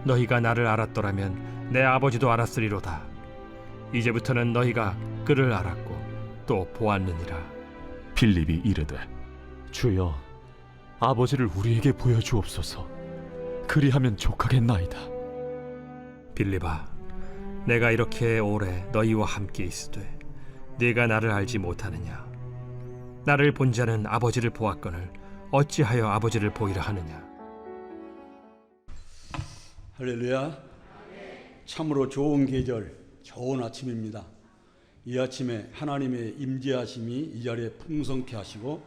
너희가 나를 알았더라면 내 아버지도 알았으리로다. 이제부터는 너희가 그를 알았고 또 보았느니라. 빌립이 이르되 주여, 아버지를 우리에게 보여주옵소서. 그리하면 족하겠나이다. 빌립아, 내가 이렇게 오래 너희와 함께 있으되 네가 나를 알지 못하느냐? 나를 본 자는 아버지를 보았거늘 어찌하여 아버지를 보이라 하느냐? 할렐루야. 참으로 좋은 계절, 좋은 아침입니다. 이 아침에 하나님의 임재하심이 이 자리에 풍성케 하시고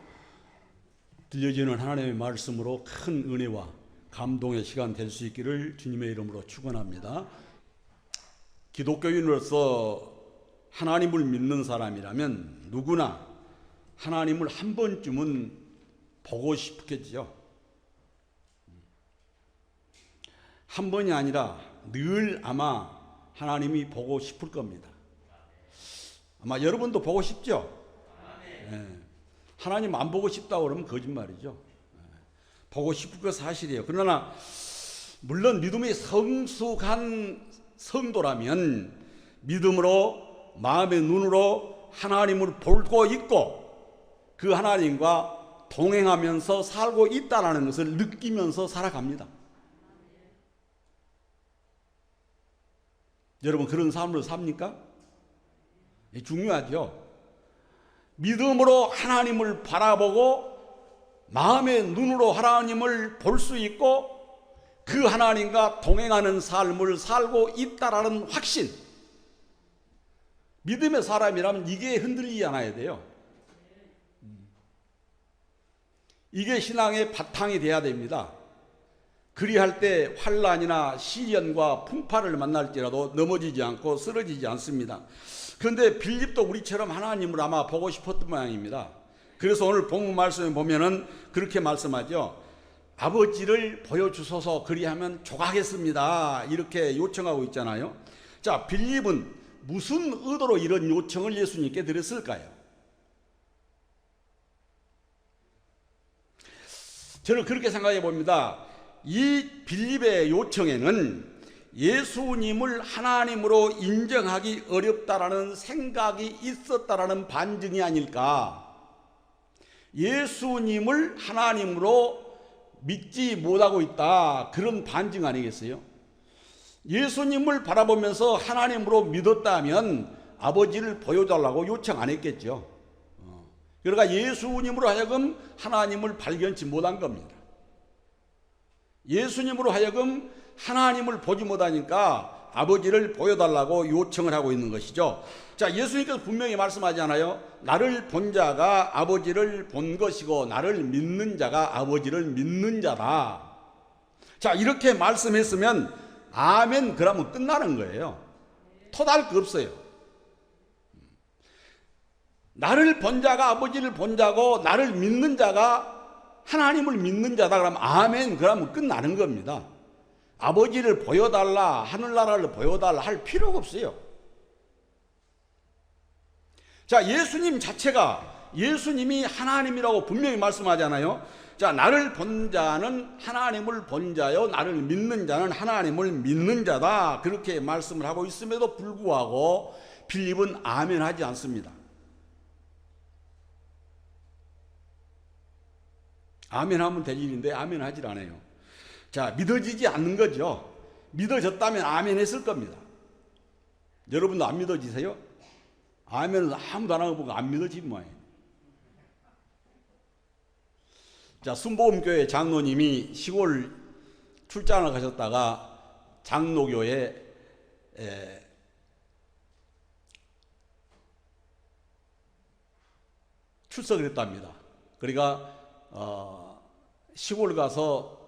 들려지는 하나님의 말씀으로 큰 은혜와 감동의 시간 될 수 있기를 주님의 이름으로 축원합니다. 기독교인으로서 하나님을 믿는 사람이라면 누구나 하나님을 한 번쯤은 보고 싶겠지요. 한 번이 아니라 늘 아마 하나님이 보고 싶을 겁니다. 아마 여러분도 보고 싶죠? 네. 하나님 안 보고 싶다고 그러면 거짓말이죠. 보고 싶을 거 사실이에요. 그러나 물론 믿음이 성숙한 성도라면 믿음으로 마음의 눈으로 하나님을 보고 있고 그 하나님과 동행하면서 살고 있다는 것을 느끼면서 살아갑니다. 여러분 그런 삶으로 삽니까? 중요하죠. 믿음으로 하나님을 바라보고 마음의 눈으로 하나님을 볼 수 있고 그 하나님과 동행하는 삶을 살고 있다라는 확신. 믿음의 사람이라면 이게 흔들리지 않아야 돼요. 이게 신앙의 바탕이 돼야 됩니다. 그리할 때 환난이나 시련과 풍파를 만날지라도 넘어지지 않고 쓰러지지 않습니다. 그런데 빌립도 우리처럼 하나님을 아마 보고 싶었던 모양입니다. 그래서 오늘 본문 말씀에 보면은 그렇게 말씀하죠. 아버지를 보여주소서 그리하면 족하겠습니다. 이렇게 요청하고 있잖아요. 자, 빌립은 무슨 의도로 이런 요청을 예수님께 드렸을까요? 저는 그렇게 생각해 봅니다. 이 빌립의 요청에는 예수님을 하나님으로 인정하기 어렵다라는 생각이 있었다라는 반증이 아닐까. 예수님을 하나님으로 믿지 못하고 있다. 그런 반증 아니겠어요? 예수님을 바라보면서 하나님으로 믿었다면 아버지를 보여달라고 요청 안 했겠죠. 그러니까 예수님으로 하여금 하나님을 발견치 못한 겁니다. 예수님으로 하여금 하나님을 보지 못하니까 아버지를 보여달라고 요청을 하고 있는 것이죠. 자, 예수님께서 분명히 말씀하잖아요. 나를 본 자가 아버지를 본 것이고 나를 믿는 자가 아버지를 믿는 자다. 자, 이렇게 말씀했으면 아멘 그러면 끝나는 거예요. 토달 거 없어요. 나를 본 자가 아버지를 본 자고 나를 믿는 자가 하나님을 믿는 자다 그러면 아멘 그러면 끝나는 겁니다. 아버지를 보여달라 하늘나라를 보여달라 할 필요가 없어요. 자, 예수님 자체가 예수님이 하나님이라고 분명히 말씀하잖아요. 자, 나를 본 자는 하나님을 본 자요 나를 믿는 자는 하나님을 믿는 자다 그렇게 말씀을 하고 있음에도 불구하고 빌립은 아멘 하지 않습니다. 아멘 하면 될 일인데 아멘 하질 않아요. 자, 믿어지지 않는 거죠. 믿어졌다면 아멘 했을 겁니다. 여러분도 안 믿어지세요? 아멘은 아무도 안 하고 보고 안 믿어지면 뭐예요? 자, 순복음교회 장로님이 시골 출장을 가셨다가 장로교에 출석을 했답니다. 그러니까 시골 가서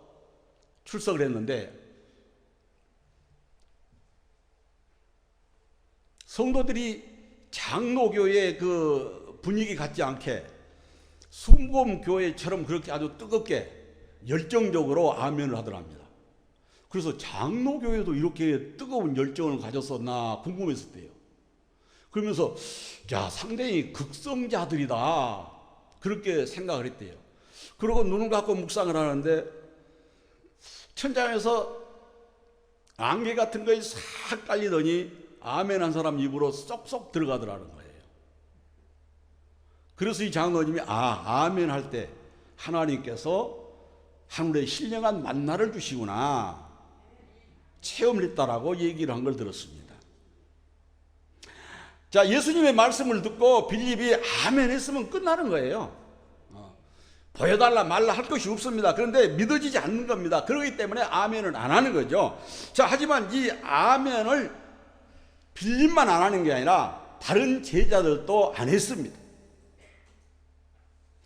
출석을 했는데 성도들이 장로교의 그 분위기 같지 않게 순복음교회처럼 그렇게 아주 뜨겁게 열정적으로 아멘을 하더랍니다. 그래서 장로교회도 이렇게 뜨거운 열정을 가졌었나 궁금했었대요. 그러면서 야, 상당히 극성자들이다 그렇게 생각을 했대요. 그러고 눈을 감고 묵상을 하는데 천장에서 안개 같은 거에 싹 깔리더니 아멘 한 사람 입으로 쏙쏙 들어가더라는 거예요. 그래서 이 장로님이 아멘 할 때 하나님께서 하늘에 신령한 만나를 주시구나 체험을 했다라고 얘기를 한 걸 들었습니다. 자, 예수님의 말씀을 듣고 빌립이 아멘 했으면 끝나는 거예요. 보여달라 말라 할 것이 없습니다. 그런데 믿어지지 않는 겁니다. 그렇기 때문에 아멘을 안 하는 거죠. 자, 하지만 이 아멘을 빌립만 안 하는 게 아니라 다른 제자들도 안 했습니다.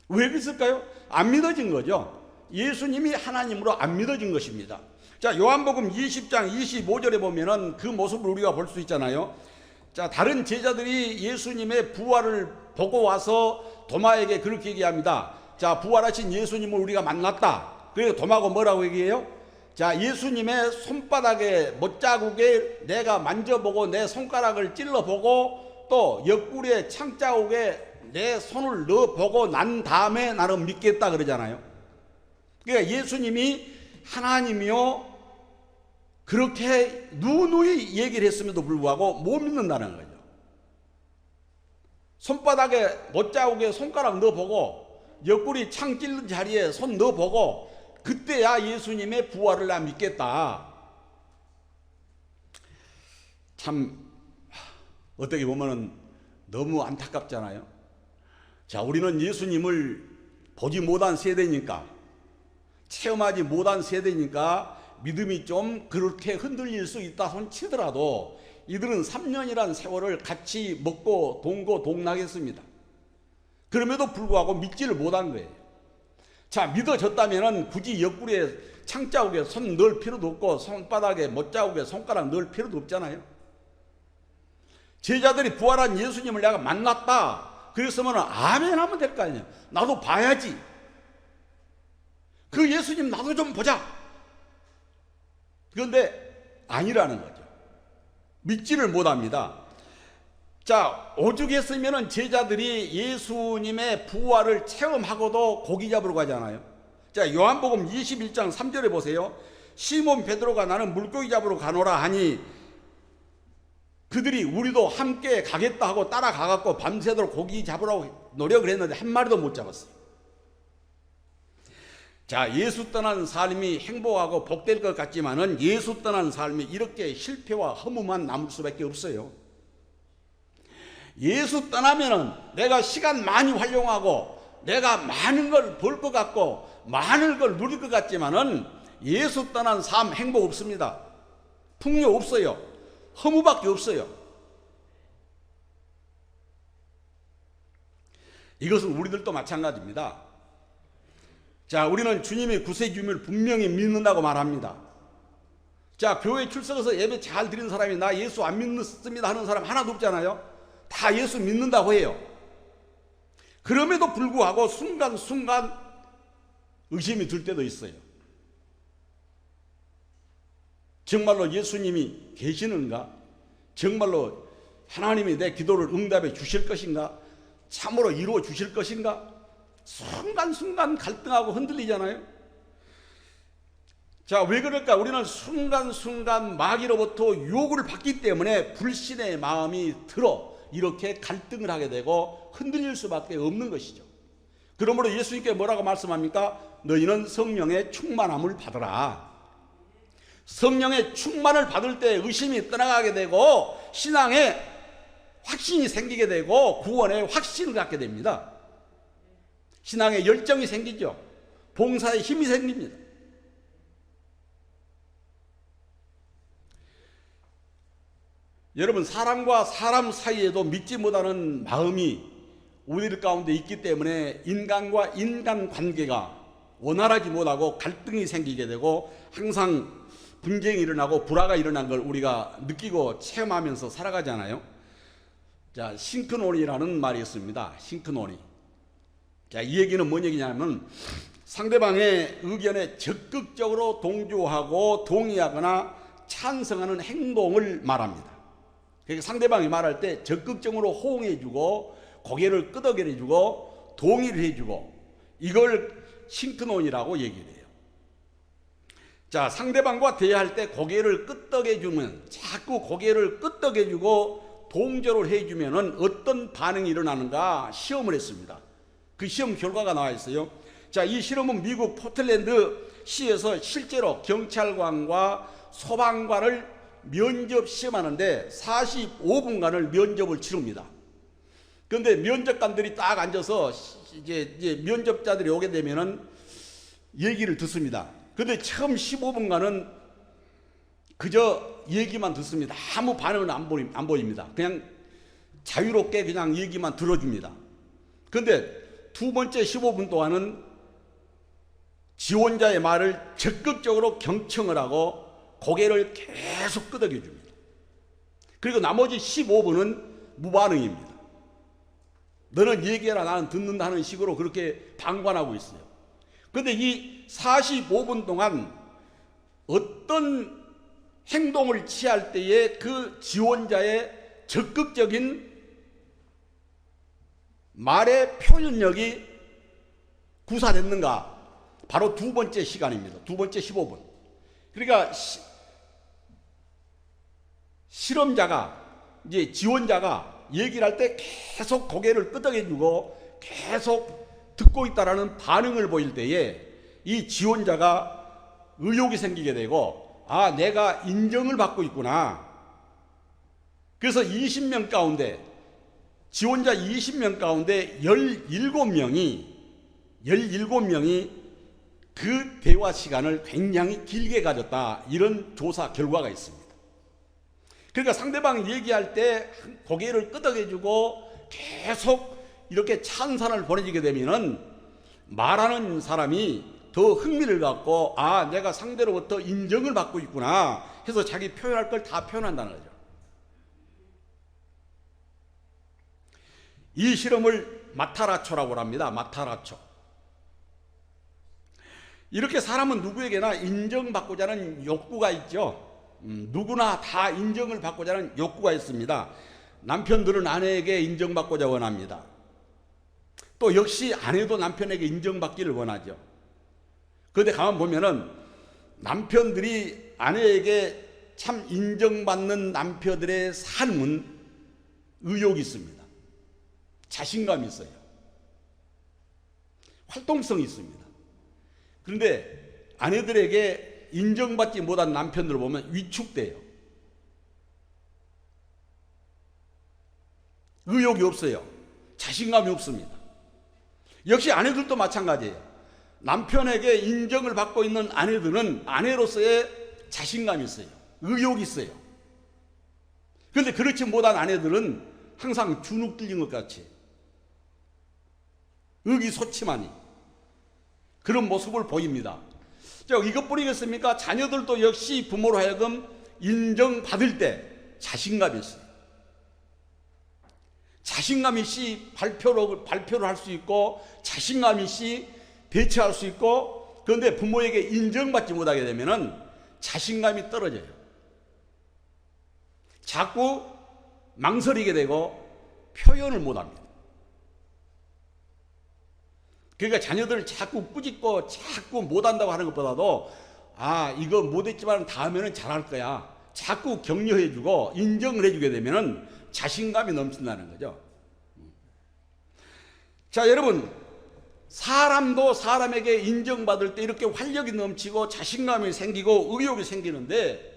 왜 그랬을까요? 안 믿어진 거죠. 예수님이 하나님으로 안 믿어진 것입니다. 자, 요한복음 20장 25절에 보면은 그 모습을 우리가 볼 수 있잖아요. 자, 다른 제자들이 예수님의 부활을 보고 와서 도마에게 그렇게 얘기합니다. 자, 부활하신 예수님을 우리가 만났다. 그래서 도마가 뭐라고 얘기해요? 자, 예수님의 손바닥에 못자국에 내가 만져보고 내 손가락을 찔러보고 또 옆구리에 창자국에 내 손을 넣어보고 난 다음에 나는 믿겠다 그러잖아요. 그러니까 예수님이 하나님이요 그렇게 누누이 얘기를 했음에도 불구하고 못 믿는다는 거죠. 손바닥에 못자국에 손가락 넣어보고 옆구리 창 찔른 자리에 손 넣어보고 그때야 예수님의 부활을 나 믿겠다. 참 어떻게 보면 너무 안타깝잖아요. 자, 우리는 예수님을 보지 못한 세대니까 체험하지 못한 세대니까 믿음이 좀 그렇게 흔들릴 수 있다 손 치더라도 이들은 3년이란 세월을 같이 먹고 동고 동락했습니다. 그럼에도 불구하고 믿지를 못한 거예요. 자, 믿어졌다면 굳이 옆구리에 창자국에 손 넣을 필요도 없고 손바닥에 못자국에 손가락 넣을 필요도 없잖아요. 제자들이 부활한 예수님을 내가 만났다 그랬으면 아멘 하면 될 거 아니에요. 나도 봐야지. 그 예수님 나도 좀 보자. 그런데 아니라는 거죠. 믿지를 못합니다. 자, 오죽했으면 제자들이 예수님의 부활을 체험하고도 고기 잡으러 가잖아요. 자, 요한복음 21장 3절에 보세요. 시몬 베드로가 나는 물고기 잡으러 가노라 하니 그들이 우리도 함께 가겠다 하고 따라가갖고 밤새도록 고기 잡으라고 노력을 했는데 한 마리도 못 잡았어요. 자, 예수 떠난 삶이 행복하고 복될 것 같지만은 예수 떠난 삶이 이렇게 실패와 허무만 남을 수밖에 없어요. 예수 떠나면은 내가 시간 많이 활용하고 내가 많은 걸 볼 것 같고 많은 걸 누릴 것 같지만은 예수 떠난 삶 행복 없습니다. 풍요 없어요. 허무밖에 없어요. 이것은 우리들도 마찬가지입니다. 자, 우리는 주님의 구세주임을 분명히 믿는다고 말합니다. 자, 교회 출석해서 예배 잘 드리는 사람이 나 예수 안 믿습니다 하는 사람 하나도 없잖아요. 다 예수 믿는다고 해요. 그럼에도 불구하고 순간순간 의심이 들 때도 있어요. 정말로 예수님이 계시는가? 정말로 하나님이 내 기도를 응답해 주실 것인가? 참으로 이루어 주실 것인가? 순간순간 갈등하고 흔들리잖아요. 자, 왜 그럴까? 우리는 순간순간 마귀로부터 유혹을 받기 때문에 불신의 마음이 들어 이렇게 갈등을 하게 되고 흔들릴 수밖에 없는 것이죠. 그러므로 예수님께 뭐라고 말씀합니까? 너희는 성령의 충만함을 받으라. 성령의 충만을 받을 때 의심이 떠나가게 되고 신앙에 확신이 생기게 되고 구원에 확신을 갖게 됩니다. 신앙에 열정이 생기죠. 봉사에 힘이 생깁니다. 여러분, 사람과 사람 사이에도 믿지 못하는 마음이 우리들 가운데 있기 때문에 인간과 인간 관계가 원활하지 못하고 갈등이 생기게 되고 항상 분쟁이 일어나고 불화가 일어난 걸 우리가 느끼고 체험하면서 살아가잖아요. 자, 싱크론이라는 말이 있습니다. 싱크론이. 자, 이 얘기는 뭔 얘기냐면 상대방의 의견에 적극적으로 동조하고 동의하거나 찬성하는 행동을 말합니다. 그러니까 상대방이 말할 때 적극적으로 호응해주고 고개를 끄덕여주고 동의를 해주고 이걸 싱크론이라고 얘기를 해요. 자, 상대방과 대화할 때 고개를 끄덕여주면, 자꾸 고개를 끄덕여주고 동조를 해주면은 어떤 반응이 일어나는가 시험을 했습니다. 그 시험 결과가 나와 있어요. 자, 이 실험은 미국 포틀랜드 시에서 실제로 경찰관과 소방관을 면접 시험하는데 45분간을 면접을 치릅니다. 그런데 면접관들이 딱 앉아서 이제 면접자들이 오게 되면은 얘기를 듣습니다. 그런데 처음 15분간은 그저 얘기만 듣습니다. 아무 반응은 안 보입니다. 그냥 자유롭게 그냥 얘기만 들어줍니다. 그런데 두 번째 15분 동안은 지원자의 말을 적극적으로 경청을 하고 고개를 계속 끄덕여 줍니다. 그리고 나머지 15분은 무반응입니다. 너는 얘기해라, 나는 듣는다 하는 식으로 그렇게 방관하고 있어요. 그런데 이 45분 동안 어떤 행동을 취할 때에 그 지원자의 적극적인 말의 표현력이 구사됐는가? 바로 두 번째 시간입니다. 두 번째 15분. 그러니까 실험자가, 이제 지원자가 얘기를 할 때 계속 고개를 끄덕여주고 계속 듣고 있다라는 반응을 보일 때에 이 지원자가 의욕이 생기게 되고, 아, 내가 인정을 받고 있구나. 그래서 20명 가운데, 지원자 20명 가운데 17명이 그 대화 시간을 굉장히 길게 가졌다. 이런 조사 결과가 있습니다. 그러니까 상대방이 얘기할 때 고개를 끄덕여주고 계속 이렇게 찬사를 보내주게 되면은 말하는 사람이 더 흥미를 갖고, 아, 내가 상대로부터 인정을 받고 있구나 해서 자기 표현할 걸 다 표현한다는 거죠. 이 실험을 마타라초라고 합니다. 마타라초. 이렇게 사람은 누구에게나 인정받고자 하는 욕구가 있죠. 누구나 다 인정을 받고자 하는 욕구가 있습니다. 남편들은 아내에게 인정받고자 원합니다. 또 역시 아내도 남편에게 인정받기를 원하죠. 그런데 가만 보면은 남편들이 아내에게 참 인정받는 남편들의 삶은 의욕이 있습니다. 자신감이 있어요. 활동성이 있습니다. 그런데 아내들에게 인정받지 못한 남편들을 보면 위축돼요. 의욕이 없어요. 자신감이 없습니다. 역시 아내들도 마찬가지예요. 남편에게 인정을 받고 있는 아내들은 아내로서의 자신감이 있어요. 의욕이 있어요. 그런데 그렇지 못한 아내들은 항상 주눅 들린 것 같이 의기소침하니 그런 모습을 보입니다. 자, 이것뿐이겠습니까? 자녀들도 역시 부모로 하여금 인정받을 때 자신감이 있어요. 자신감 있이 발표를 할 수 있고 자신감 있이 대처할 수 있고, 그런데 부모에게 인정받지 못하게 되면은 자신감이 떨어져요. 자꾸 망설이게 되고 표현을 못합니다. 그러니까 자녀들을 자꾸 꾸짖고 자꾸 못한다고 하는 것보다도, 아, 이거 못했지만 다음에는 잘할 거야, 자꾸 격려해주고 인정을 해주게 되면은 자신감이 넘친다는 거죠. 자, 여러분, 사람도 사람에게 인정받을 때 이렇게 활력이 넘치고 자신감이 생기고 의욕이 생기는데,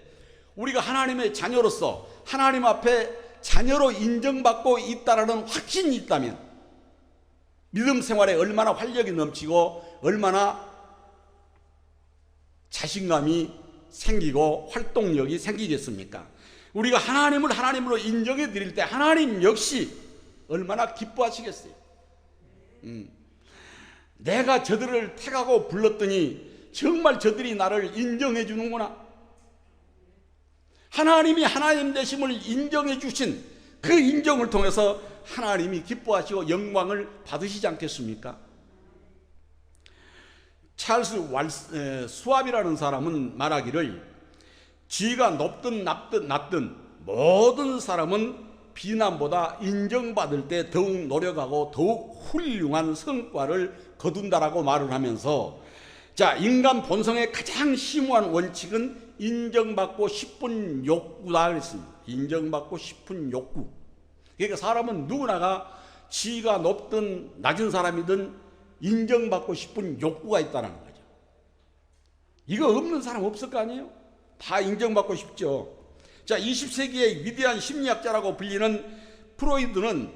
우리가 하나님의 자녀로서 하나님 앞에 자녀로 인정받고 있다라는 확신이 있다면 믿음 생활에 얼마나 활력이 넘치고 얼마나 자신감이 생기고 활동력이 생기겠습니까? 우리가 하나님을 하나님으로 인정해 드릴 때 하나님 역시 얼마나 기뻐하시겠어요. 내가 저들을 택하고 불렀더니 정말 저들이 나를 인정해 주는구나. 하나님이 하나님 되심을 인정해 주신 그 인정을 통해서 하나님이 기뻐하시고 영광을 받으시지 않겠습니까? 찰스 수압이라는 사람은 말하기를, 지위가 높든 낮든 모든 사람은 비난보다 인정받을 때 더욱 노력하고 더욱 훌륭한 성과를 거둔다라고 말을 하면서, 자, 인간 본성의 가장 심오한 원칙은 인정받고 싶은 욕구다 그랬습니다. 인정받고 싶은 욕구. 그러니까 사람은 누구나가 지위가 높든 낮은 사람이든 인정받고 싶은 욕구가 있다는 거죠. 이거 없는 사람 없을 거 아니에요? 다 인정받고 싶죠. 자, 20세기의 위대한 심리학자라고 불리는 프로이드는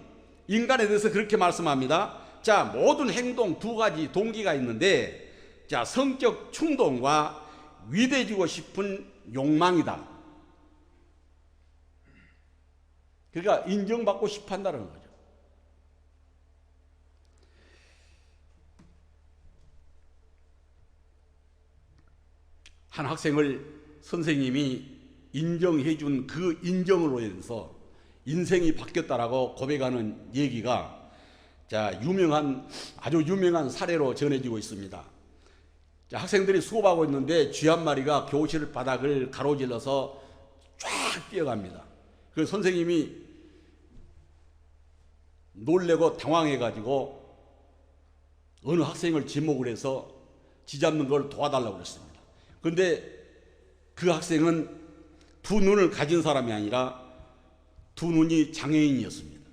인간에 대해서 그렇게 말씀합니다. 자, 모든 행동 두 가지 동기가 있는데, 자, 성적 충동과 위대해지고 싶은 욕망이다. 그러니까 인정받고 싶어 한다는 거죠. 한 학생을 선생님이 인정해 준 그 인정으로 인해서 인생이 바뀌었다라고 고백하는 얘기가 자, 아주 유명한 사례로 전해지고 있습니다. 자, 학생들이 수업하고 있는데 쥐 한 마리가 교실 바닥을 가로질러서 쫙 뛰어갑니다. 그 선생님이 놀래고 당황해가지고 어느 학생을 지목을 해서 쥐 잡는 걸 도와달라고 그랬습니다. 그런데 그 학생은 두 눈을 가진 사람이 아니라 두 눈이 장애인이었습니다.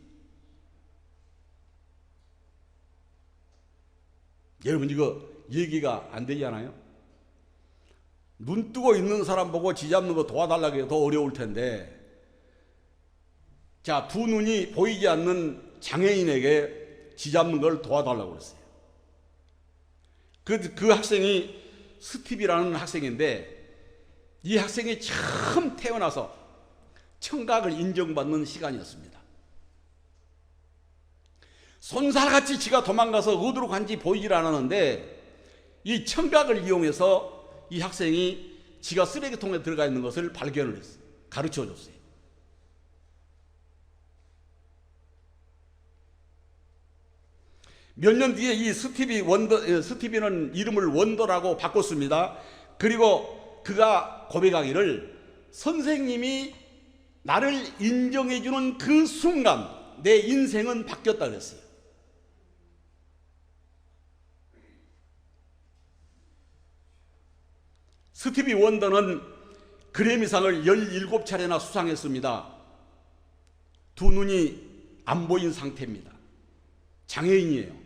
여러분, 이거 얘기가 안 되지 않아요? 눈 뜨고 있는 사람 보고 쥐 잡는 거 도와달라고 해도 더 어려울 텐데, 자, 두 눈이 보이지 않는 장애인에게 쥐 잡는 걸 도와달라고 그랬어요. 그 학생이 스티비라는 학생인데, 이 학생이 처음 태어나서 청각을 인정받는 시간이었습니다. 손살같이 지가 도망가서 어디로 간지 보이질 않았는데, 이 청각을 이용해서 이 학생이 지가 쓰레기통에 들어가 있는 것을 발견을 했어요. 가르쳐 줬어요. 몇 년 뒤에 이 스티비는 이름을 원더라고 바꿨습니다. 그리고 그가 고백하기를, 선생님이 나를 인정해주는 그 순간 내 인생은 바뀌었다 그랬어요. 스티비 원더는 그래미상을 17차례나 수상했습니다. 두 눈이 안 보인 상태입니다. 장애인이에요.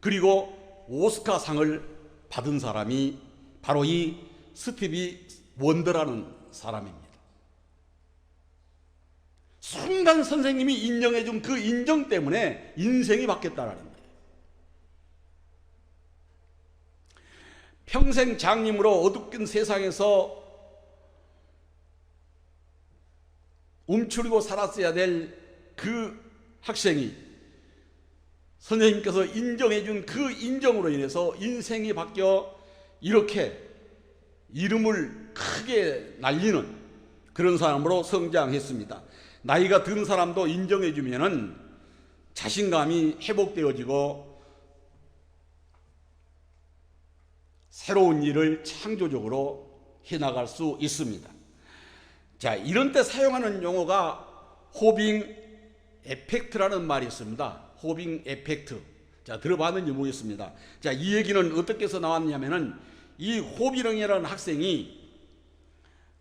그리고 오스카상을 받은 사람이 바로 이 스티비 원더라는 사람입니다. 순간 선생님이 인정해준 그 인정 때문에 인생이 바뀌었다는 거예요. 평생 장님으로 어둡긴 세상에서 움츠리고 살았어야 될 그 학생이 선생님께서 인정해준 그 인정으로 인해서 인생이 바뀌어 이렇게 이름을 크게 날리는 그런 사람으로 성장했습니다. 나이가 든 사람도 인정해주면은 자신감이 회복되어지고 새로운 일을 창조적으로 해나갈 수 있습니다. 자, 이런 때 사용하는 용어가 호빙 에펙트라는 말이 있습니다. 호빙 에펙트. 자, 들어봤는지 모르겠습니다. 자, 이 얘기는 어떻게 해서 나왔냐면은 이 호비령이라는 학생이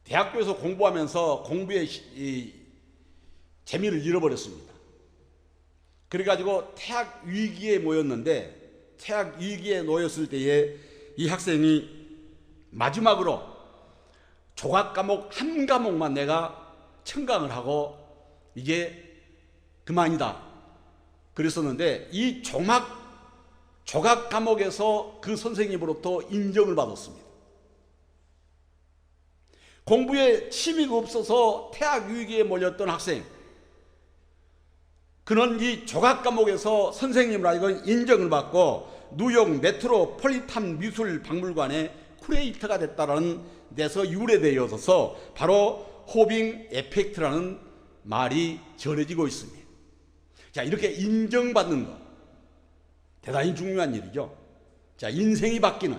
대학교에서 공부하면서 공부에 재미를 잃어버렸습니다. 그래가지고 태학 위기에 모였는데, 태학 위기에 놓였을 때에 이 학생이 마지막으로 조각 과목 한 과목만 내가 청강을 하고 이게 그만이다 그랬었는데, 이 조각 과목에서 그 선생님으로부터 인정을 받았습니다. 공부에 취미가 없어서 태학 위기에 몰렸던 학생, 그는 이 조각 과목에서 선생님으로 하여금 인정을 받고 뉴욕 메트로폴리탄 미술 박물관의 쿠레이터가 됐다는 데서 유래되어서 바로 호빙 에펙트라는 말이 전해지고 있습니다. 자, 이렇게 인정받는 것 대단히 중요한 일이죠. 자, 인생이 바뀌는,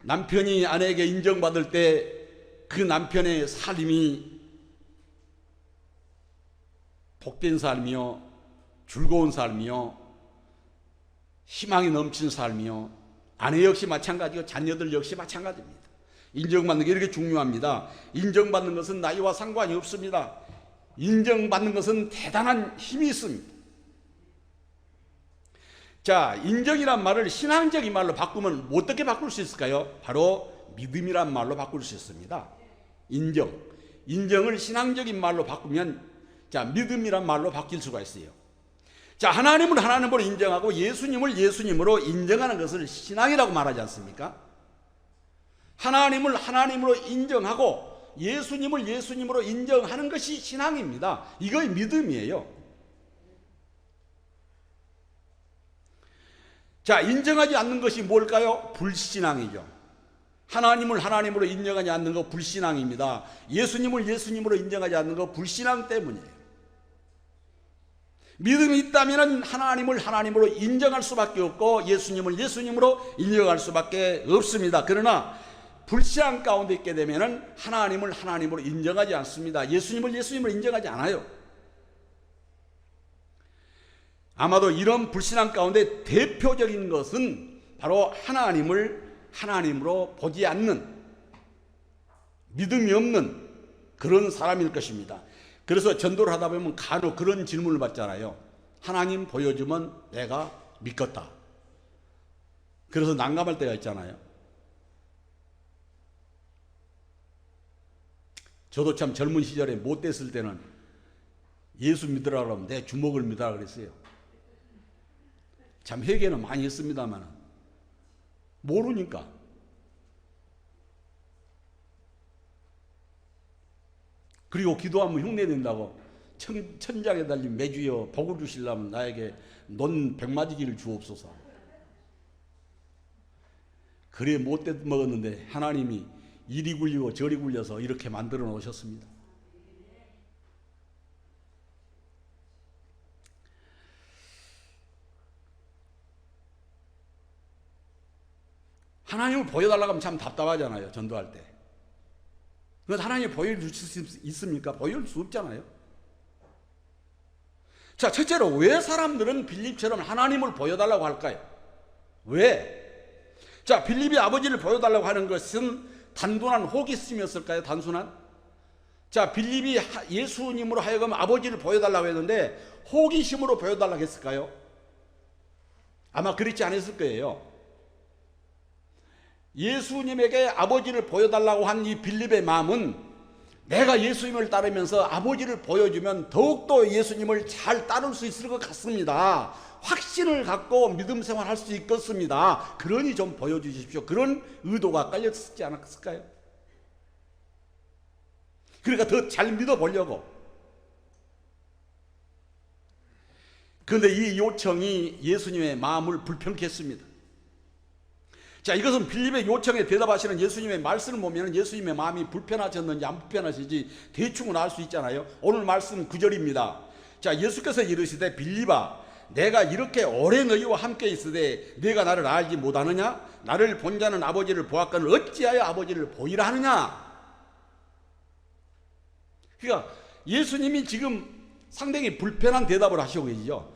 남편이 아내에게 인정받을 때 그 남편의 삶이 복된 삶이요, 즐거운 삶이요, 희망이 넘치는 삶이요. 아내 역시 마찬가지고 자녀들 역시 마찬가지입니다. 인정받는 게 이렇게 중요합니다. 인정받는 것은 나이와 상관이 없습니다. 인정받는 것은 대단한 힘이 있습니다. 자, 인정이란 말을 신앙적인 말로 바꾸면 어떻게 바꿀 수 있을까요? 바로 믿음이란 말로 바꿀 수 있습니다. 인정을 신앙적인 말로 바꾸면 자, 믿음이란 말로 바뀔 수가 있어요. 자, 하나님을 하나님으로 인정하고 예수님을 예수님으로 인정하는 것을 신앙이라고 말하지 않습니까? 하나님을 하나님으로 인정하고 예수님을 예수님으로 인정하는 것이 신앙입니다. 이거의 믿음이에요. 자, 인정하지 않는 것이 뭘까요? 불신앙이죠. 하나님을 하나님으로 인정하지 않는 거 불신앙입니다. 예수님을 예수님으로 인정하지 않는 거 불신앙 때문이에요. 믿음이 있다면 하나님을 하나님으로 인정할 수밖에 없고 예수님을 예수님으로 인정할 수밖에 없습니다. 그러나 불신앙 가운데 있게 되면 하나님을 하나님으로 인정하지 않습니다. 예수님을 예수님으로 인정하지 않아요. 아마도 이런 불신앙 가운데 대표적인 것은 바로 하나님을 하나님으로 보지 않는, 믿음이 없는 그런 사람일 것입니다. 그래서 전도를 하다 보면 간혹 그런 질문을 받잖아요. 하나님 보여주면 내가 믿겠다. 그래서 난감할 때가 있잖아요. 저도 참 젊은 시절에 못됐을 때는 예수 믿으라 그러면 내 주먹을 믿으라 그랬어요. 참 회개는 많이 했습니다만 모르니까. 그리고 기도하면 흉내낸다고 천장에 달린 매주여 복을 주시려면 나에게 논 100마디기를 주옵소서. 그래 못돼 먹었는데 하나님이 이리 굴리고 저리 굴려서 이렇게 만들어 놓으셨습니다. 하나님을 보여달라고 하면 참 답답하잖아요. 전도할 때. 그런데 하나님이 보여줄 수 있습니까? 보여줄 수 없잖아요. 자, 첫째로 왜 사람들은 빌립처럼 하나님을 보여달라고 할까요? 왜? 자, 빌립이 아버지를 보여달라고 하는 것은 단순한 호기심이었을까요? 단순한? 자, 빌립이 예수님으로 하여금 아버지를 보여달라고 했는데 호기심으로 보여달라고 했을까요? 아마 그렇지 않았을 거예요. 예수님에게 아버지를 보여달라고 한 이 빌립의 마음은 내가 예수님을 따르면서 아버지를 보여주면 더욱더 예수님을 잘 따를 수 있을 것 같습니다. 확신을 갖고 믿음 생활할 수 있겠습니다. 그러니 좀 보여주십시오. 그런 의도가 깔렸지 않았을까요? 그러니까 더 잘 믿어보려고. 그런데 이 요청이 예수님의 마음을 불편케 했습니다. 자, 이것은 빌립의 요청에 대답하시는 예수님의 말씀을 보면 예수님의 마음이 불편하셨는지 안 불편하신지 대충은 알 수 있잖아요. 오늘 말씀 9절입니다. 자, 예수께서 이르시되 빌립아 내가 이렇게 오래 너희와 함께 있으되 네가 나를 알지 못하느냐? 나를 본 자는 아버지를 보았거늘 어찌하여 아버지를 보이라 하느냐? 그러니까 예수님이 지금 상당히 불편한 대답을 하시고 계시죠.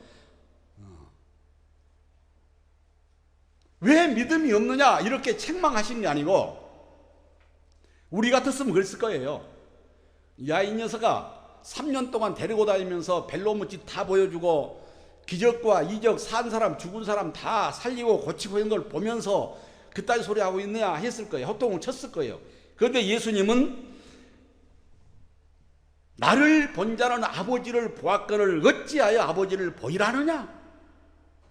왜 믿음이 없느냐 이렇게 책망하신 게 아니고 우리 같았으면 그랬을 거예요. 야, 이 녀석아 3년 동안 데리고 다니면서 벨로무치 다 보여주고 기적과 이적 산 사람 죽은 사람 다 살리고 고치고 있는 걸 보면서 그따위 소리 하고 있느냐 했을 거예요. 호통을 쳤을 거예요. 그런데 예수님은 나를 본 자는 아버지를 보았거늘 어찌하여 아버지를 보이라 하느냐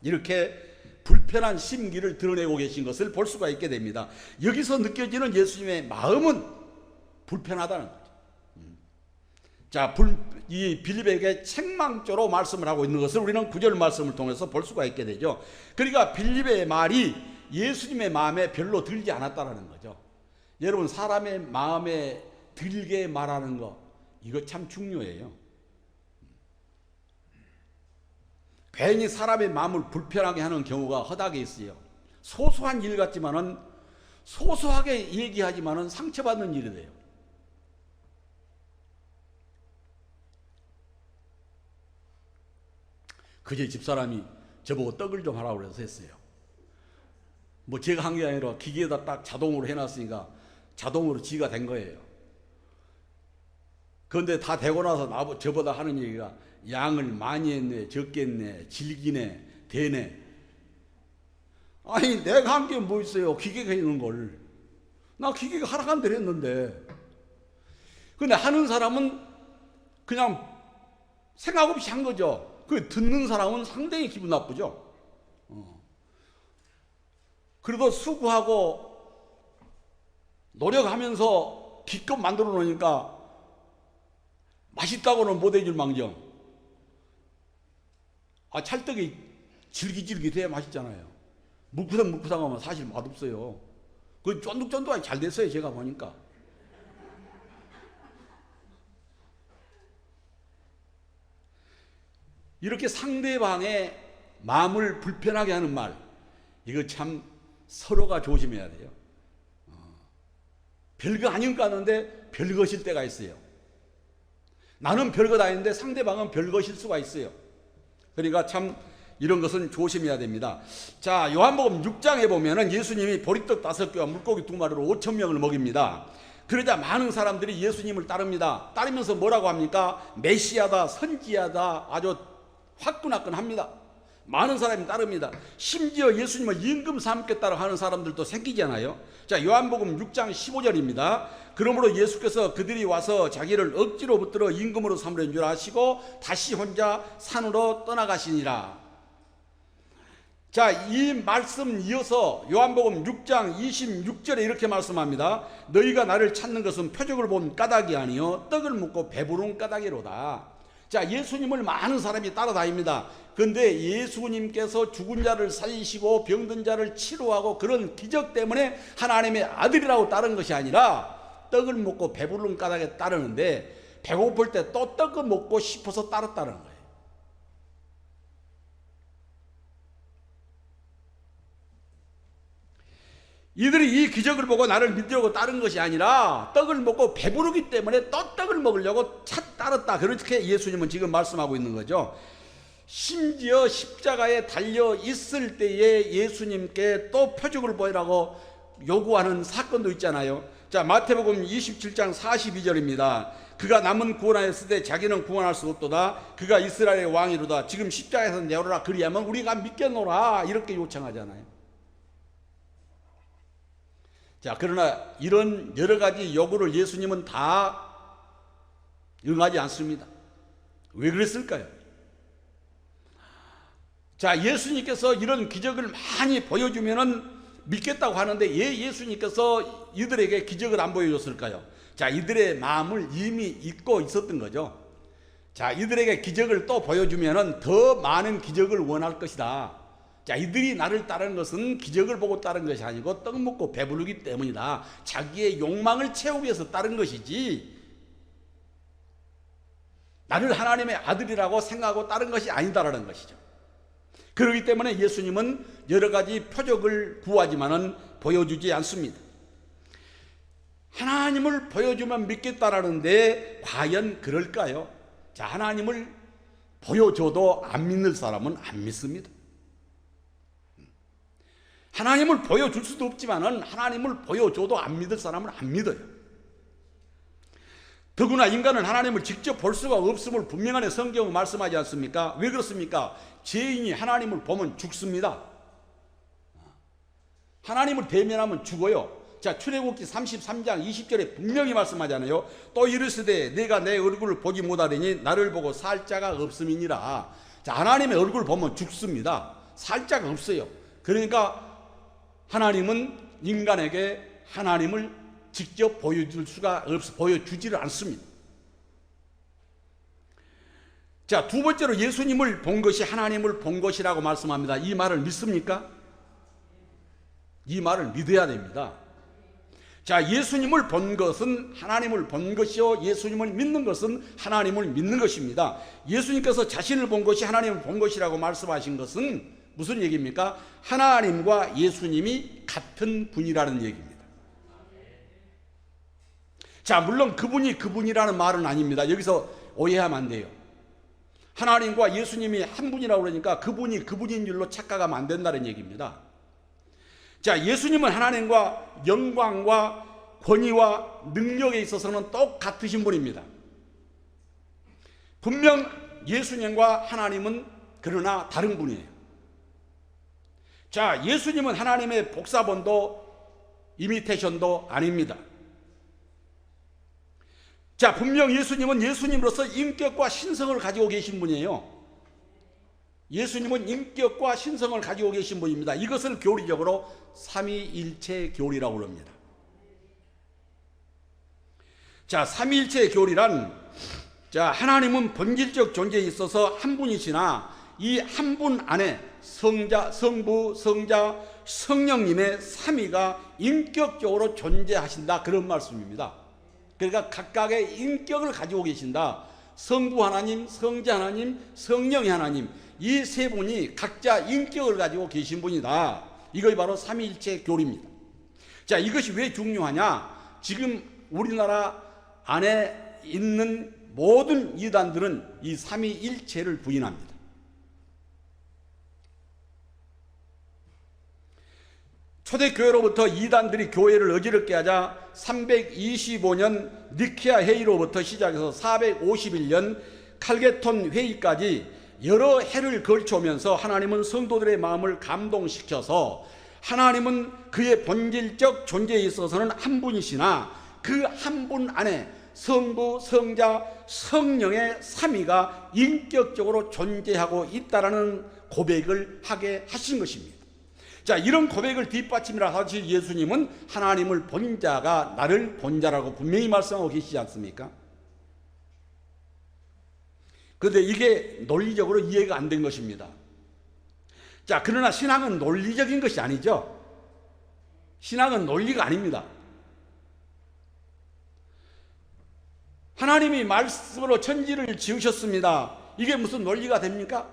이렇게 불편한 심기를 드러내고 계신 것을 볼 수가 있게 됩니다. 여기서 느껴지는 예수님의 마음은 불편하다는 거죠. 자, 이 빌립에게 책망조로 말씀을 하고 있는 것을 우리는 9절 말씀을 통해서 볼 수가 있게 되죠. 그러니까 빌립의 말이 예수님의 마음에 별로 들지 않았다는 거죠. 여러분, 사람의 마음에 들게 말하는 거 이거 참 중요해요. 괜히 사람의 마음을 불편하게 하는 경우가 허다하게 있어요. 소소한 일 같지만은 소소하게 얘기하지만은 상처받는 일이 돼요. 그제 집사람이 저보고 떡을 좀 하라고 그래서 했어요. 뭐 제가 한 게 아니라 기계에다 딱 자동으로 해놨으니까 자동으로 지가 된 거예요. 그런데 다 되고 나서 저보다 하는 얘기가 양을 많이 했네, 적게 했네, 질기네, 되네. 아니 내가 한 게 뭐 있어요. 기계가 있는 걸. 나 기계가 하라고 대로 했는데. 근데 하는 사람은 그냥 생각 없이 한 거죠. 그 듣는 사람은 상당히 기분 나쁘죠. 그래도 수고하고 노력하면서 기껏 만들어 놓으니까 맛있다고는 못 해줄 망정. 찰떡이 질기질기해야 맛있잖아요. 물쿠성물쿠성하면 사실 맛없어요. 그 쫀득쫀득하게 잘 됐어요. 제가 보니까. 이렇게 상대방의 마음을 불편하게 하는 말, 이거 참 서로가 조심해야 돼요. 별거 아닌 것 같는데 별것일 때가 있어요. 나는 별것 아닌데 상대방은 별것일 수가 있어요. 그러니까 참 이런 것은 조심해야 됩니다. 자, 요한복음 6장에 보면은 예수님이 보리떡 5개와 물고기 2마리로 5,000명을 먹입니다. 그러자 많은 사람들이 예수님을 따릅니다. 따르면서 뭐라고 합니까? 메시아다, 선지자다, 아주 화끈화끈합니다. 많은 사람이 따릅니다. 심지어 예수님을 임금 삼겠다고 하는 사람들도 생기잖아요. 자, 요한복음 6장 15절입니다. 그러므로 예수께서 그들이 와서 자기를 억지로 붙들어 임금으로 삼으려는 줄 아시고 다시 혼자 산으로 떠나가시니라. 자, 이 말씀 이어서 요한복음 6장 26절에 이렇게 말씀합니다. 너희가 나를 찾는 것은 표적을 본 까닭이 아니요 떡을 먹고 배부른 까닭이로다. 자, 예수님을 많은 사람이 따라다닙니다. 그런데 예수님께서 죽은 자를 살리시고 병든 자를 치료하고 그런 기적 때문에 하나님의 아들이라고 따른 것이 아니라 떡을 먹고 배부른 까닭에 따르는데 배고플 때 또 떡을 먹고 싶어서 따랐다는 거예요. 이들이 이 기적을 보고 나를 믿으려고 따른 것이 아니라 떡을 먹고 배부르기 때문에 또 떡을 먹으려고 따랐다. 그렇게 예수님은 지금 말씀하고 있는 거죠. 심지어 십자가에 달려 있을 때에 예수님께 또 표적을 보이라고 요구하는 사건도 있잖아요. 자, 마태복음 27장 42절입니다. 그가 남은 구원하였을 때 자기는 구원할 수 없도다. 그가 이스라엘의 왕이로다. 지금 십자가에서 내오라. 그리하면 우리가 믿겠노라. 이렇게 요청하잖아요. 자, 그러나 이런 여러 가지 요구를 예수님은 다 응하지 않습니다. 왜 그랬을까요? 자, 예수님께서 이런 기적을 많이 보여주면은 믿겠다고 하는데 왜 예수님께서 이들에게 기적을 안 보여줬을까요? 자, 이들의 마음을 이미 잊고 있었던 거죠. 자, 이들에게 기적을 또 보여주면은 더 많은 기적을 원할 것이다. 자, 이들이 나를 따르는 것은 기적을 보고 따른 것이 아니고 떡 먹고 배부르기 때문이다. 자기의 욕망을 채우기 위해서 따른 것이지 나를 하나님의 아들이라고 생각하고 따른 것이 아니다라는 것이죠. 그렇기 때문에 예수님은 여러 가지 표적을 구하지만은 보여주지 않습니다. 하나님을 보여주면 믿겠다라는데 과연 그럴까요? 자, 하나님을 보여줘도 안 믿는 사람은 안 믿습니다. 하나님을 보여줄 수도 없지만은 하나님을 보여줘도 안 믿을 사람은 안 믿어요. 더구나 인간은 하나님을 직접 볼 수가 없음을 분명하게 성경은 말씀하지 않습니까? 왜 그렇습니까? 죄인이 하나님을 보면 죽습니다. 하나님을 대면하면 죽어요. 자, 출애굽기 33장 20절에 분명히 말씀하잖아요. 또 이르시되 내가 내 얼굴을 보지 못하리니 나를 보고 살 자가 없음이니라. 자, 하나님의 얼굴을 보면 죽습니다. 살 자가 없어요. 그러니까 하나님은 인간에게 하나님을 직접 보여주지를 않습니다. 자, 두 번째로 예수님을 본 것이 하나님을 본 것이라고 말씀합니다. 이 말을 믿습니까? 이 말을 믿어야 됩니다. 자, 예수님을 본 것은 하나님을 본 것이요, 예수님을 믿는 것은 하나님을 믿는 것입니다. 예수님께서 자신을 본 것이 하나님을 본 것이라고 말씀하신 것은 무슨 얘기입니까? 하나님과 예수님이 같은 분이라는 얘기입니다. 자, 물론 그분이 그분이라는 말은 아닙니다. 여기서 오해하면 안 돼요. 하나님과 예수님이 한 분이라고 그러니까 그분이 그분인 줄로 착각하면 안 된다는 얘기입니다. 자, 예수님은 하나님과 영광과 권위와 능력에 있어서는 똑같으신 분입니다. 분명 예수님과 하나님은 그러나 다른 분이에요. 자, 예수님은 하나님의 복사본도 이미테이션도 아닙니다. 자, 분명 예수님은 예수님으로서 인격과 신성을 가지고 계신 분이에요. 예수님은 인격과 신성을 가지고 계신 분입니다. 이것을 교리적으로 삼위일체 교리라고 합니다. 자, 삼위일체 교리란, 자, 하나님은 본질적 존재에 있어서 한 분이시나 이 한 분 안에 성자, 성부, 성자, 성령님의 삼위가 인격적으로 존재하신다, 그런 말씀입니다. 그러니까 각각의 인격을 가지고 계신다. 성부 하나님, 성자 하나님, 성령의 하나님, 이 세 분이 각자 인격을 가지고 계신 분이다. 이것이 바로 삼위일체 교리입니다. 자, 이것이 왜 중요하냐? 지금 우리나라 안에 있는 모든 이단들은 이 삼위일체를 부인합니다. 초대교회로부터 이단들이 교회를 어지럽게 하자 325년 니케아 회의로부터 시작해서 451년 칼게톤 회의까지 여러 해를 걸쳐오면서 하나님은 성도들의 마음을 감동시켜서 하나님은 그의 본질적 존재에 있어서는 한 분이시나 그 한 분 안에 성부, 성자, 성령의 삼위가 인격적으로 존재하고 있다라는 고백을 하게 하신 것입니다. 자, 이런 고백을 뒷받침이라 사실 예수님은 하나님을 본 자가 나를 본 자라고 분명히 말씀하고 계시지 않습니까? 그런데 이게 논리적으로 이해가 안 된 것입니다. 자, 그러나 신앙은 논리적인 것이 아니죠. 신앙은 논리가 아닙니다. 하나님이 말씀으로 천지를 지으셨습니다. 이게 무슨 논리가 됩니까?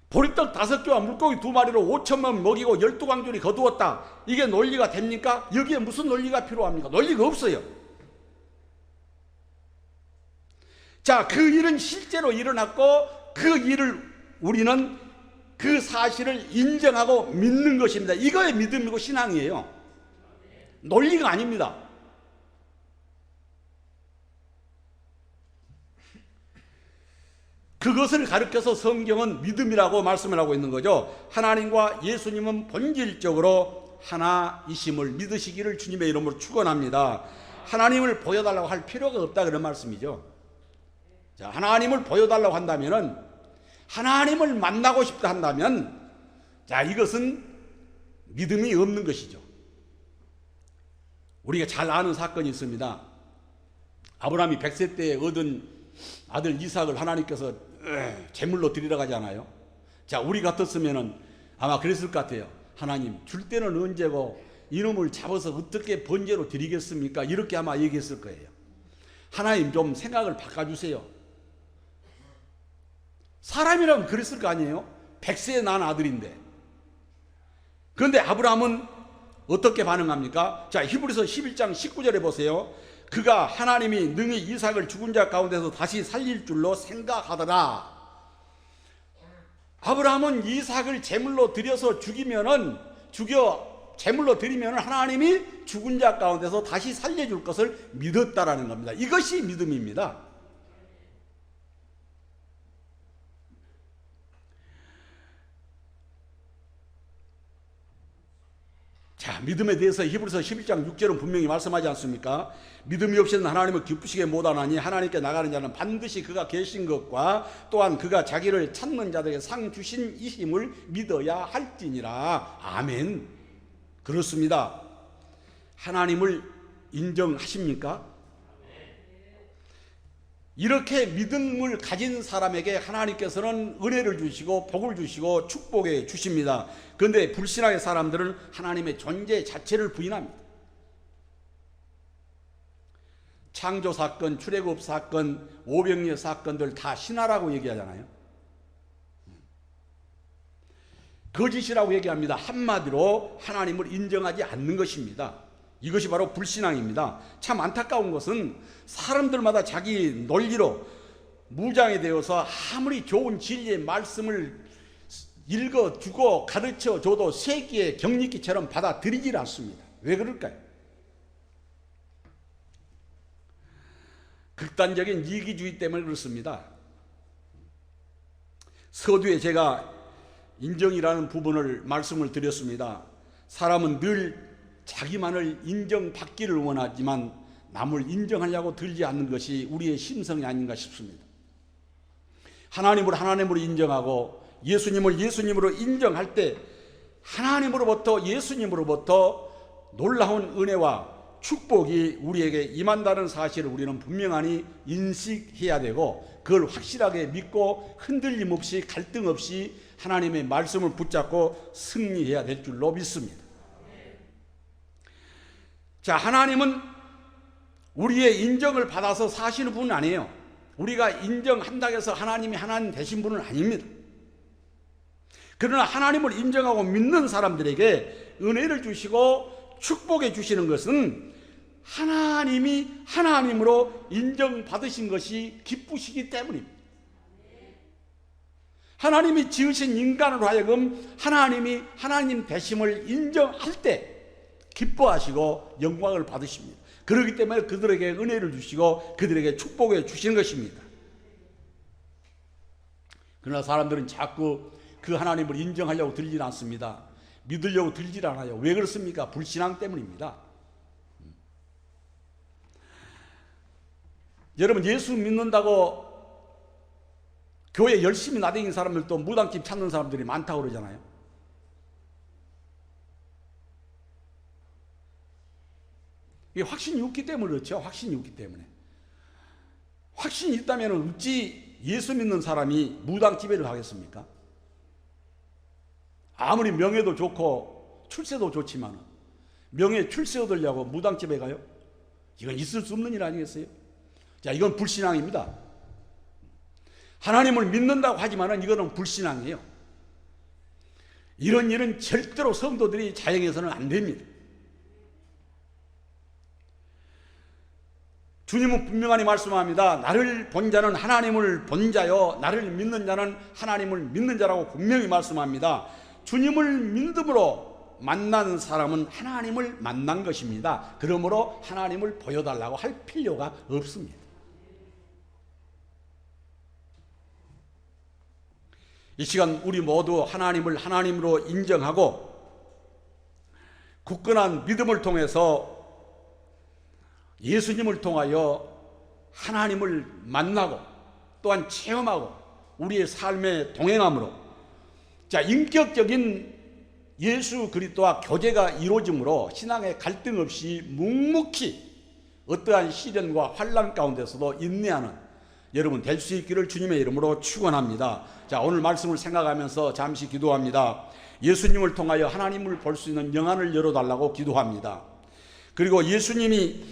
보리떡 5개와 물고기 2마리로 5천만 먹이고 12광줄이 거두었다. 이게 논리가 됩니까? 여기에 무슨 논리가 필요합니까? 논리가 없어요. 자, 그 일은 실제로 일어났고 그 일을 우리는 그 사실을 인정하고 믿는 것입니다. 이거의 믿음이고 신앙이에요. 논리가 아닙니다. 그것을 가르쳐서 성경은 믿음이라고 말씀을 하고 있는 거죠. 하나님과 예수님은 본질적으로 하나이심을 믿으시기를 주님의 이름으로 축원합니다. 하나님을 보여달라고 할 필요가 없다, 그런 말씀이죠. 자, 하나님을 보여달라고 한다면은, 하나님을 만나고 싶다 한다면, 자, 이것은 믿음이 없는 것이죠. 우리가 잘 아는 사건이 있습니다. 아브라함이 100세 때에 얻은 아들 이삭을 하나님께서 제물로 드리러 가잖아요. 자, 우리 같았으면은 아마 그랬을 것 같아요. 하나님, 줄 때는 언제고 이놈을 잡아서 어떻게 번제로 드리겠습니까? 이렇게 아마 얘기했을 거예요. 하나님, 좀 생각을 바꿔주세요. 사람이라면 그랬을 거 아니에요? 100세에 낳은 아들인데. 그런데 아브라함은 어떻게 반응합니까? 자, 히브리서 11장 19절에 보세요. 그가 하나님이 능히 이삭을 죽은 자 가운데서 다시 살릴 줄로 생각하더라. 아브라함은 이삭을 제물로 드려서 제물로 드리면은 하나님이 죽은 자 가운데서 다시 살려줄 것을 믿었다라는 겁니다. 이것이 믿음입니다. 자, 믿음에 대해서 히브리서 11장 6절은 분명히 말씀하지 않습니까? 믿음이 없이는 하나님을 기쁘시게 못하나니 하나님께 나가는 자는 반드시 그가 계신 것과 또한 그가 자기를 찾는 자들에게 상 주신 이 힘을 믿어야 할지니라. 아멘. 그렇습니다. 하나님을 인정하십니까? 이렇게 믿음을 가진 사람에게 하나님께서는 은혜를 주시고 복을 주시고 축복해 주십니다. 그런데 불신앙의 사람들은 하나님의 존재 자체를 부인합니다. 창조 사건, 출애굽 사건, 오병이어 사건들 다 신화라고 얘기하잖아요. 거짓이라고 얘기합니다. 한마디로 하나님을 인정하지 않는 것입니다. 이것이 바로 불신앙입니다. 참 안타까운 것은 사람들마다 자기 논리로 무장이 되어서 아무리 좋은 진리의 말씀을 읽어주고 가르쳐줘도 세기의 격리기처럼 받아들이질 않습니다. 왜 그럴까요? 극단적인 이기주의 때문에 그렇습니다. 서두에 제가 인정이라는 부분을 말씀을 드렸습니다. 사람은 늘 자기만을 인정받기를 원하지만 남을 인정하려고 들지 않는 것이 우리의 심성이 아닌가 싶습니다. 하나님을 하나님으로 인정하고 예수님을 예수님으로 인정할 때 하나님으로부터 예수님으로부터 놀라운 은혜와 축복이 우리에게 임한다는 사실을 우리는 분명히 인식해야 되고 그걸 확실하게 믿고 흔들림 없이 갈등 없이 하나님의 말씀을 붙잡고 승리해야 될 줄로 믿습니다. 자, 하나님은 우리의 인정을 받아서 사시는 분은 아니에요. 우리가 인정한다고 해서 하나님이 하나님 되신 분은 아닙니다. 그러나 하나님을 인정하고 믿는 사람들에게 은혜를 주시고 축복해 주시는 것은 하나님이 하나님으로 인정받으신 것이 기쁘시기 때문입니다. 하나님이 지으신 인간으로 하여금 하나님이 하나님 되심을 인정할 때 기뻐하시고 영광을 받으십니다. 그렇기 때문에 그들에게 은혜를 주시고 그들에게 축복해 주시는 것입니다. 그러나 사람들은 자꾸 그 하나님을 인정하려고 들질 않습니다. 믿으려고 들질 않아요. 왜 그렇습니까? 불신앙 때문입니다. 여러분, 예수 믿는다고 교회 열심히 나다니는 사람들도 무당집 찾는 사람들이 많다고 그러잖아요. 이게 확신이 없기 때문에 그렇죠. 확신이 없기 때문에. 확신이 있다면 어찌 예수 믿는 사람이 무당집에 가겠습니까? 아무리 명예도 좋고 출세도 좋지만 명예 출세 얻으려고 무당집에 가요? 이건 있을 수 없는 일 아니겠어요? 자, 이건 불신앙입니다. 하나님을 믿는다고 하지만 이거는 불신앙이에요. 이런 일은 절대로 성도들이 자행해서는 안 됩니다. 주님은 분명하게 말씀합니다. 나를 본 자는 하나님을 본 자요, 나를 믿는 자는 하나님을 믿는 자라고 분명히 말씀합니다. 주님을 믿음으로 만난 사람은 하나님을 만난 것입니다. 그러므로 하나님을 보여달라고 할 필요가 없습니다. 이 시간 우리 모두 하나님을 하나님으로 인정하고 굳건한 믿음을 통해서 예수님을 통하여 하나님을 만나고 또한 체험하고 우리의 삶에 동행함으로 자, 인격적인 예수 그리스도와 교제가 이루어짐으로 신앙의 갈등 없이 묵묵히 어떠한 시련과 환난 가운데서도 인내하는 여러분 될 수 있기를 주님의 이름으로 축원합니다. 자, 오늘 말씀을 생각하면서 잠시 기도합니다. 예수님을 통하여 하나님을 볼 수 있는 영안을 열어달라고 기도합니다. 그리고 예수님이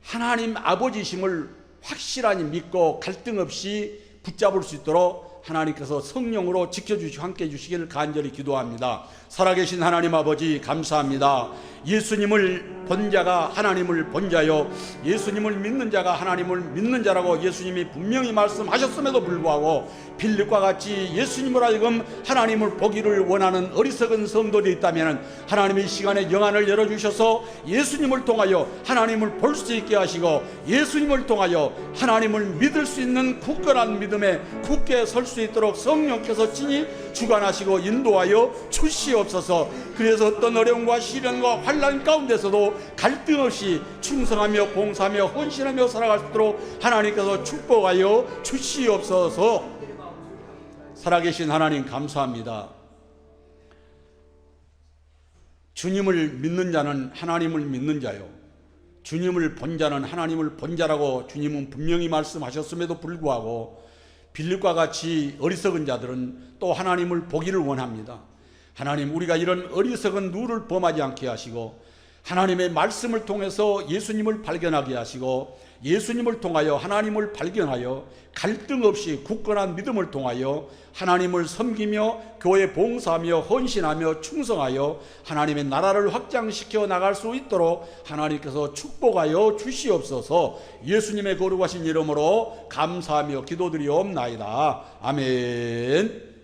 하나님 아버지심을 확실하게 믿고 갈등 없이 붙잡을 수 있도록 하나님께서 성령으로 지켜주시고 함께해 주시기를 간절히 기도합니다. 살아계신 하나님 아버지 감사합니다. 예수님을 본 자가 하나님을 본 자요, 예수님을 믿는 자가 하나님을 믿는 자라고 예수님이 분명히 말씀하셨음에도 불구하고 빌립과 같이 예수님을 하여금 하나님을 보기를 원하는 어리석은 성도들이 있다면 하나님이 이 시간에 영안을 열어주셔서 예수님을 통하여 하나님을 볼 수 있게 하시고 예수님을 통하여 하나님을 믿을 수 있는 굳건한 믿음에 굳게 설 수 있도록 성령께서 친히 주관하시고 인도하여 주시옵소서. 그래서 어떤 어려움과 시련과 환난 가운데서도 갈등 없이 충성하며 봉사하며 헌신하며 살아갈 수 있도록 하나님께서 축복하여 주시옵소서. 살아계신 하나님 감사합니다. 주님을 믿는 자는 하나님을 믿는 자요, 주님을 본 자는 하나님을 본 자라고 주님은 분명히 말씀하셨음에도 불구하고 빌립과 같이 어리석은 자들은 또 하나님을 보기를 원합니다. 하나님, 우리가 이런 어리석은 누를 범하지 않게 하시고 하나님의 말씀을 통해서 예수님을 발견하게 하시고 예수님을 통하여 하나님을 발견하여 갈등 없이 굳건한 믿음을 통하여 하나님을 섬기며 교회 봉사하며 헌신하며 충성하여 하나님의 나라를 확장시켜 나갈 수 있도록 하나님께서 축복하여 주시옵소서. 예수님의 거룩하신 이름으로 감사하며 기도드리옵나이다. 아멘.